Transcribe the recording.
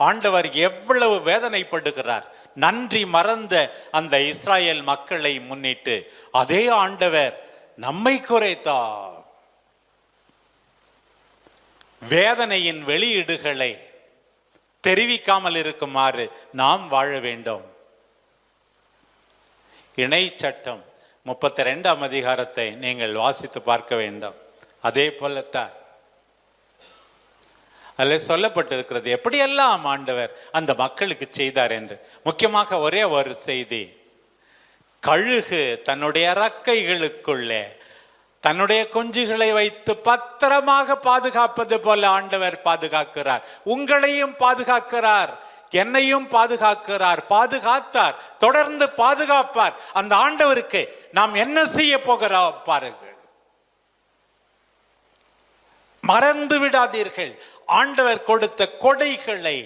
ஆண்டவர் எவ்வளவு வேதனைப்படுகிறார். நன்றி மறந்த அந்த இஸ்ராயேல் மக்களை முன்னிட்டு அதே ஆண்டவர் நம்மை குறைத்தார். வேதனையின் வெளியீடுகளை தெரிவிக்காமல் இருக்குமாறு நாம் வாழ வேண்டும். இணை சட்டம் 32ஆம் அதிகாரத்தை நீங்கள் வாசித்து பார்க்க வேண்டும். அதே போலத்தான் அதில் சொல்லப்பட்டிருக்கிறது எப்படியெல்லாம் ஆண்டவர் அந்த மக்களுக்கு செய்தார் என்று. முக்கியமாக ஒரே ஒரு செய்தி, கழுகு தன்னுடைய இறக்கைகளுக்குள்ளே தன்னுடைய குஞ்சுகளை வைத்து பத்திரமாக பாதுகாப்பது போல ஆண்டவர் பாதுகாக்கிறார். உங்களையும் பாதுகாக்கிறார், என்னையும் பாதுகாக்கிறார், பாதுகாத்தார், தொடர்ந்து பாதுகாப்பார். அந்த ஆண்டவருக்கு நாம் என்ன செய்ய போகிறோம் பாருங்கள். மறந்து விடாதீர்கள் ஆண்டவர் கொடுத்த கொடைகளை.